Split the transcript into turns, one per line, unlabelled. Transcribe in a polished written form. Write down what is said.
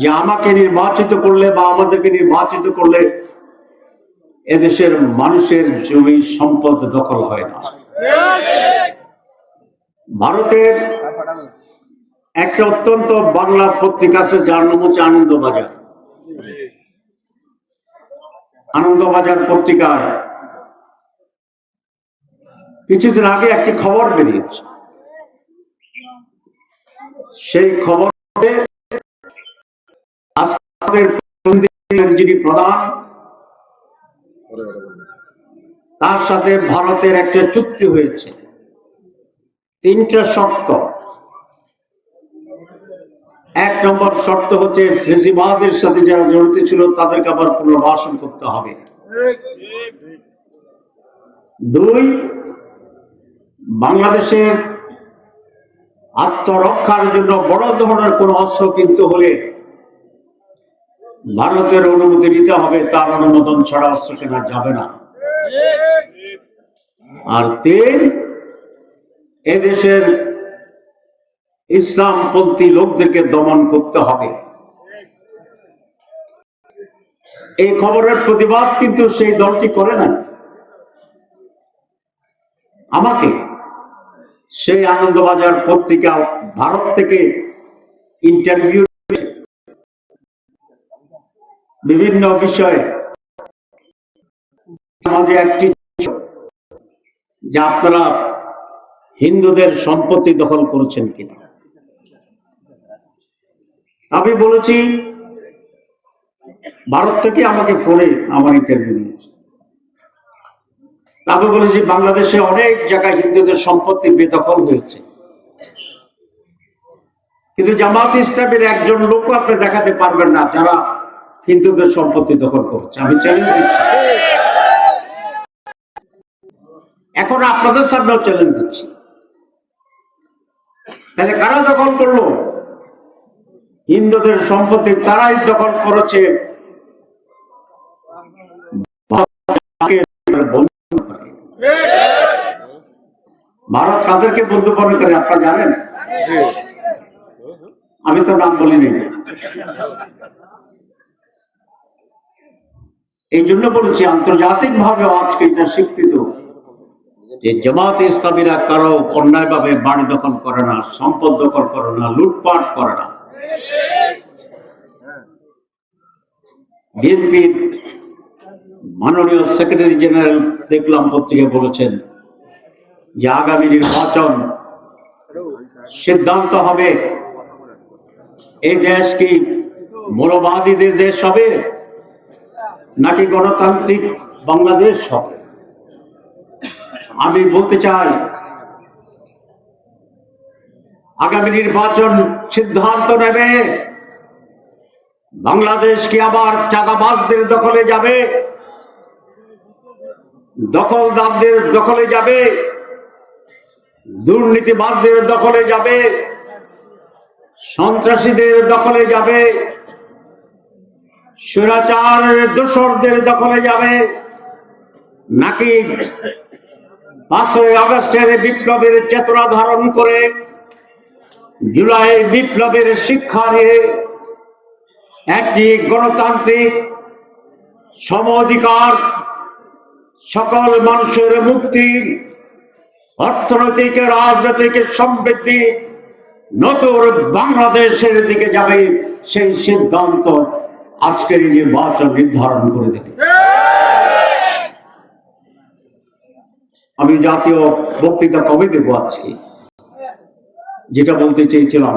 যে আমাকে নির্বাচিত করলে বা আমাদেরকে নির্বাচিত করলে এদেশের মানুষের জমি সম্পদ দখল হয় না। ভারতের একটা অত্যন্ত বাংলা পত্রিকা আছে যার নাম হচ্ছে আনন্দবাজার। আনন্দবাজার পত্রিকায় কিছুদিন আগে একটি খবর বেরিয়েছে। সেই খবরে যিনি প্রধান, তার সাথে ভারতের একটা চুক্তি হয়েছে, 3টা শর্ত। 1 নম্বর শর্ত হচ্ছে ফেসিবাদের সাথে যারা জড়িত ছিল তাদেরকে আবার পুনর্বাসন করতে হবে। 2, বাংলাদেশের আত্মরক্ষার জন্য বড় ধরনের কোন অস্ত্র কিনতে হলে ভারতের অনুমতি নিতে হবে, তার অনুমোদন ছাড়া অস্ত্র কেনা যাবে না। আর 3, এদেশের ইসলামপন্থী লোকদেরকে দমন করতে হবে। এই খবরের প্রতিবাদ কিন্তু সেই দলটি করে না। আমাকে সেই আনন্দবাজার পত্রিকা ভারত থেকে ইন্টারভিউ বিভিন্ন বিষয়ে সমাজে একটি যে আপনারা হিন্দুদের সম্পত্তি দখল করেছেন কিনা। আমি বলেছি, ভারত থেকে আমাকে ফোনে আমার ইন্টারভিউ নিয়েছে। আমি বলেছি বাংলাদেশে অনেক জায়গায় হিন্দুদের সম্পত্তি বেদখল হয়েছে, কিন্তু জামাত ইসলামের একজন লোকও আপনি দেখাতে পারবেন না যারা হিন্দুদের সম্পত্তি দখল করছে। আমি চ্যালেঞ্জ দিচ্ছি, এখন আপনাদের সামনেও চ্যালেঞ্জ দিচ্ছি। তাহলে কারা দখল করলো? হিন্দুদের সম্পত্তি তারাই দখল করেছে। ভারত কাদেরকে বন্ধু মনে করে আপনারা জানেন? আমি তো নাম বলিনি। এই জন্য বলেছি আন্তর্জাতিক ভাবে আজকে এটা স্বীকৃত যে জামাত ইসলামীরা কারো অন্যায়ভাবে বাড়ি দখল করে না, সম্পদ দখল করে না, লুটপাট করে না। বিএনপির মাননীয় সেক্রেটারি জেনারেল দেখলাম পত্রিকায় বলেছেন যে আগামী নির্বাচন সিদ্ধান্ত হবে এই দেশ কি মৌলবাদীদের দেশ হবে নাকি গণতান্ত্রিক বাংলাদেশ হবে। আমি বলতে চাই আগামী নির্বাচন সিদ্ধান্ত নেবে বাংলাদেশ কি আবার চাঁদাবাজদের দখলে যাবে, দখলদারদের দখলে যাবে, দুর্নীতিবাজদের দখলে যাবে, সন্ত্রাসীদের দখলে যাবে, স্বৈরাচারের দোসরদের দখলে যাবে, নাকি 5ই আগস্টের বিপ্লবের চেতনা ধারণ করে জুলাই বিপ্লবের শিক্ষা নিয়ে একটি গণতান্ত্রিক সম অধিকার, সকল মানুষের মুক্তি, অর্থনৈতিক রাজনৈতিক সমৃদ্ধি, নতুন বাংলাদেশের দিকে যাবে, সেই সিদ্ধান্ত আজকের নির্বাচন নির্ধারণ করে দেবে। আমি জাতীয় বক্তৃতা কবে দেবো আজকে, যেটা বলতে চেয়েছিলাম